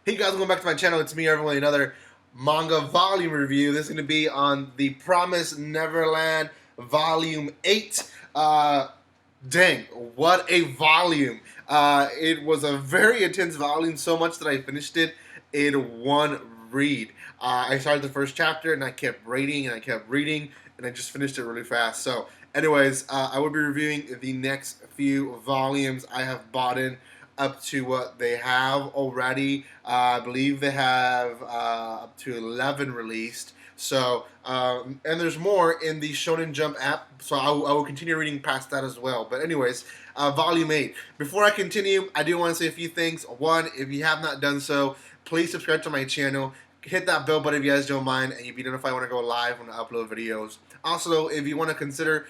Hey guys, welcome back to my channel. It's me, everyone, another manga volume review. This is going to be on The Promised Neverland Volume 8. Dang, what a volume. It was a very intense volume, so much that I finished it in one read. I started the first chapter and I kept reading and I kept reading and I just finished it really fast. So, anyways, I will be reviewing the next few volumes I have bought in up to what they have already. I believe they have up to 11 released. So, and there's more in the Shonen Jump app, so I will continue reading past that as well. But anyways, Volume 8. Before I continue, I do want to say a few things. One, if you have not done so, please subscribe to my channel. Hit that bell button if you guys don't mind, and you'll be notified when I go live when I upload videos. Also, if you want to consider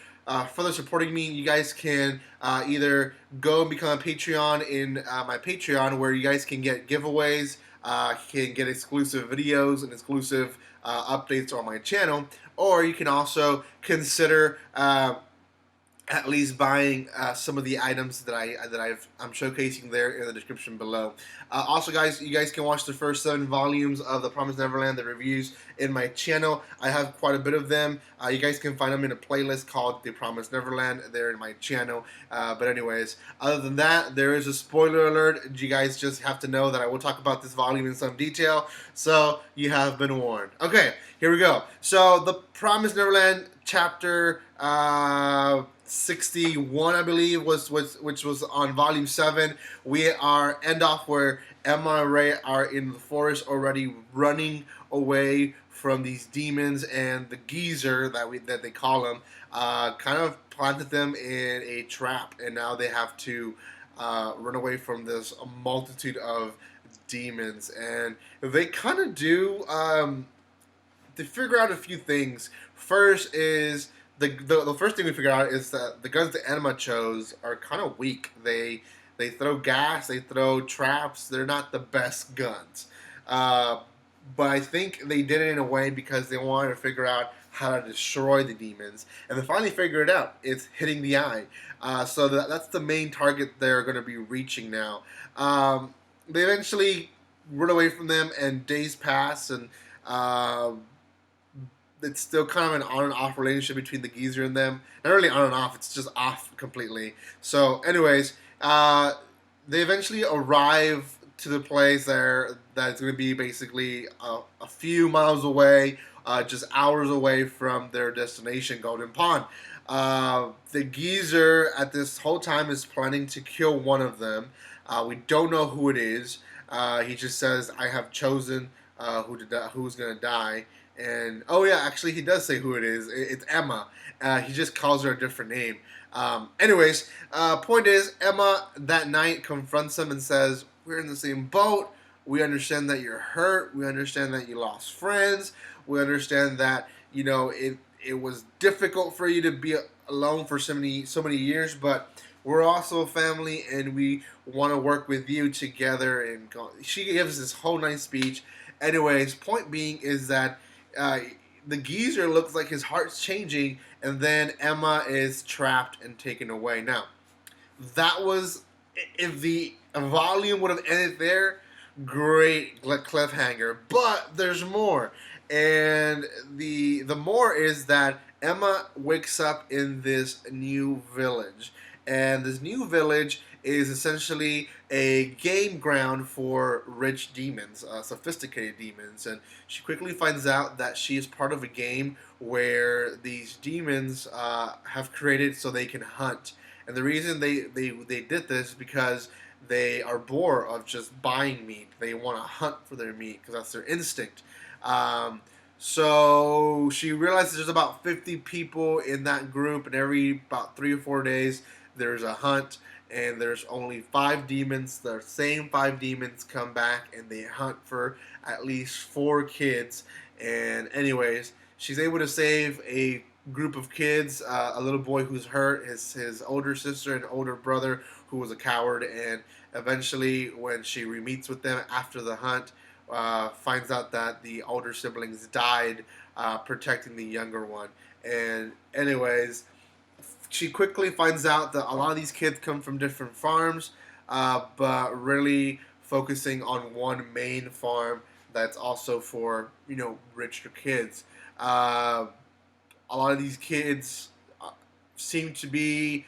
further supporting me, you guys can either go and become a Patreon in my Patreon, where you guys can get giveaways, can get exclusive videos and exclusive updates on my channel, or you can also consider at least buying some of the items that I'm showcasing there in the description below. Also, guys, you guys can watch the first 7 volumes of The Promised Neverland, the reviews, in my channel. I have quite a bit of them. You guys can find them in a playlist called The Promised Neverland there in my channel. But anyways, other than that, there is a spoiler alert. You guys just have to know that I will talk about this volume in some detail, so you have been warned. Okay, here we go. So, The Promised Neverland chapter 61, I believe, which was on volume 7. We are end off where Emma and Ray are in the forest already running away from these demons, and the geezer that they call him kind of planted them in a trap, and now they have to run away from this multitude of demons. And they kind of do they figure out a few things. First is the first thing we figure out is that the guns that Enma chose are kind of weak. They throw gas, they throw traps. They're not the best guns. But I think they did it in a way because they wanted to figure out how to destroy the demons, and they finally figure it out. It's hitting the eye. So that's the main target they're going to be reaching now. They eventually run away from them, and days pass, and it's still kind of an on and off relationship between the geezer and them. Not really on and off, it's just off completely. So, anyways, they eventually arrive to the place there that's going to be basically a few miles away, just hours away from their destination, Golden Pond. The geezer at this whole time is planning to kill one of them. We don't know who it is. He just says, "I have chosen who's going to die." And oh yeah, actually he does say who it is. It's Emma. He just calls her a different name. Anyways, point is, Emma that night confronts him and says, "We're in the same boat. We understand that you're hurt. We understand that you lost friends. We understand that it was difficult for you to be alone for so many years, but we're also a family, and we want to work with you together." And she gives this whole nice speech. Anyways, point being is that the geezer looks like his heart's changing, and then Emma is trapped and taken away. Now, that was, if the volume would have ended there, great cliffhanger. But there's more, and the more is that Emma wakes up in this new village, and this new village is essentially a game ground for rich demons, sophisticated demons. And she quickly finds out that she is part of a game where these demons have created so they can hunt. And the reason they did this is because they are bored of just buying meat. They want to hunt for their meat because that's their instinct. So she realizes there's about 50 people in that group, and every about 3 or 4 days there's a hunt, and there's only 5 demons. The same 5 demons come back, and they hunt for at least 4 kids. And anyways, she's able to save a group of kids, a little boy who's hurt, his older sister and older brother who was a coward, and eventually when she re-meets with them after the hunt, finds out that the older siblings died protecting the younger one. And anyways, she quickly finds out that a lot of these kids come from different farms, but really focusing on one main farm that's also for richer kids. Uh, a lot of these kids seem to be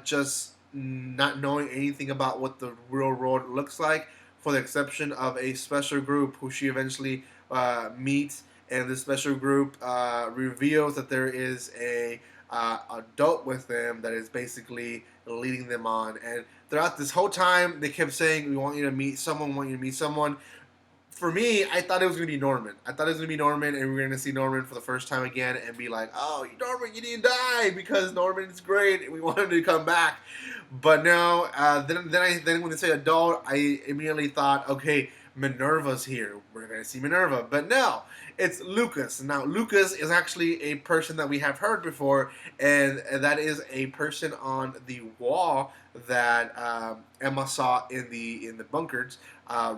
just not knowing anything about what the real world looks like, for the exception of a special group who she eventually meets, and this special group reveals that there is a adult with them that is basically leading them on. And throughout this whole time, they kept saying, "We want you to meet someone. We want you to meet someone." For me, I thought it was gonna be Norman. I thought it was gonna be Norman, and we were gonna see Norman for the first time again, and be like, "Oh, Norman, you didn't die because Norman is great, and we want him to come back." But no. Then when they say adult, I immediately thought, okay, Minerva's here. We're gonna see Minerva, but no, it's Lucas. Now, Lucas is actually a person that we have heard before, and that is a person on the wall that Emma saw in the bunkers,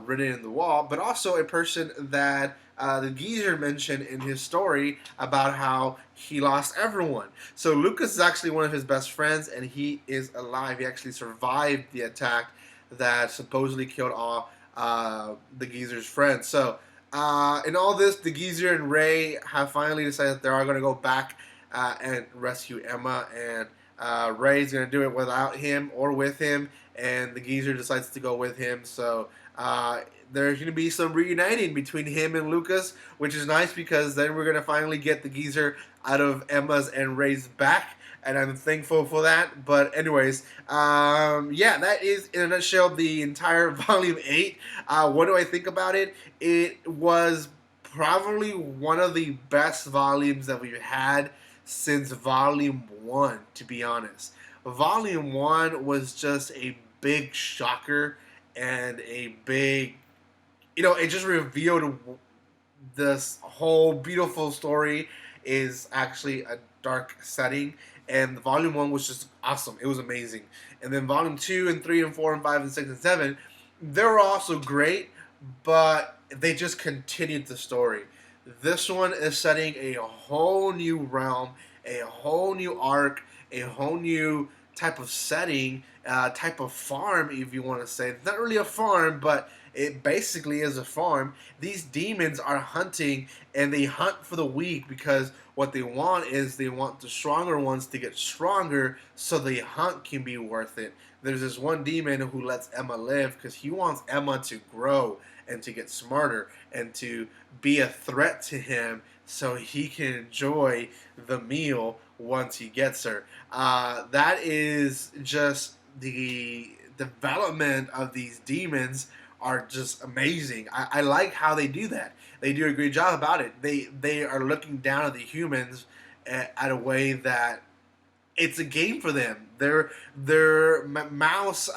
written in the wall, but also a person that the geezer mentioned in his story about how he lost everyone. So Lucas is actually one of his best friends, and he is alive. He actually survived the attack that supposedly killed all the geezer's friends. So in all this, the geezer and Ray have finally decided that they are going to go back and rescue Emma, and Ray's going to do it without him or with him, and the geezer decides to go with him. So there's going to be some reuniting between him and Lucas, which is nice because then we're going to finally get the geezer out of Emma's and Ray's back, and I'm thankful for that. But anyways, yeah, that is in a nutshell the entire Volume 8. What do I think about it? It was probably one of the best volumes that we've had since Volume 1, to be honest. Volume 1 was just a big shocker and a big, it just revealed this whole beautiful story is actually a dark setting, and Volume 1 was just awesome. It was amazing. And then Volume 2 and 3 and 4 and 5 and 6 and 7, they were also great, but they just continued the story. This one is setting a whole new realm, a whole new arc, a whole new type of setting, type of farm, if you want to say. It's not really a farm, but it basically is a farm. These demons are hunting, and they hunt for the weak because what they want is they want the stronger ones to get stronger so the hunt can be worth it. There's this one demon who lets Emma live because he wants Emma to grow and to get smarter and to be a threat to him so he can enjoy the meal once he gets her. That is just the development of these demons are just amazing. I like how they do that. They do a great job about it. They are looking down at the humans at a way that it's a game for them. They're mouse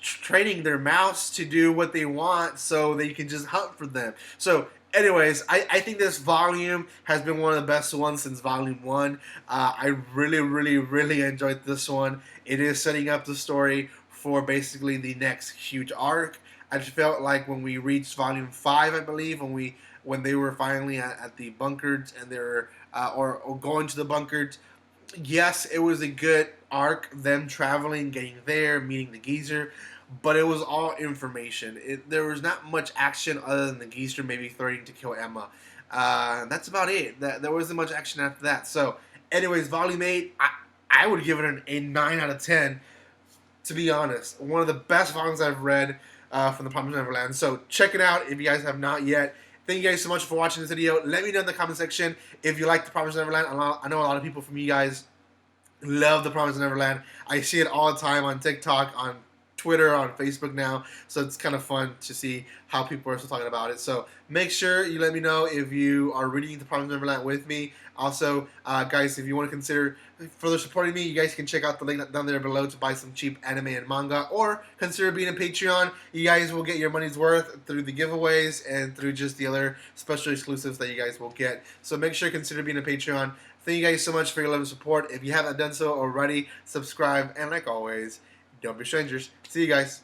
training their mouse to do what they want so they can just hunt for them. So anyways, I think this volume has been one of the best ones since Volume 1. I really, really, really enjoyed this one. It is setting up the story for basically the next huge arc. I just felt like when we reached Volume 5, I believe, when they were finally at the bunkers and they were or going to the bunkers, yes, it was a good arc, them traveling, getting there, meeting the geezer, but it was all information. There was not much action other than the geezer maybe threatening to kill Emma. That's about it. There wasn't much action after that. So, anyways, Volume 8, I would give it a 9 out of 10, to be honest. One of the best volumes I've read from the Promised Neverland. So, check it out if you guys have not yet. Thank you guys so much for watching this video. Let me know in the comment section if you like the Promised Neverland. I know a lot of people from you guys love the Promised Neverland. I see it all the time on TikTok, on Twitter, on Facebook now. So it's kind of fun to see how people are still talking about it. So make sure you let me know if you are reading the Promised Neverland with me. Also, guys, if you want to consider further supporting me, you guys can check out the link down there below to buy some cheap anime and manga, or consider being a Patreon. You guys will get your money's worth through the giveaways and through just the other special exclusives that you guys will get. So make sure to consider being a Patreon. Thank you guys so much for your love and support. If you haven't done so already, subscribe, and like always, don't be strangers. See you guys.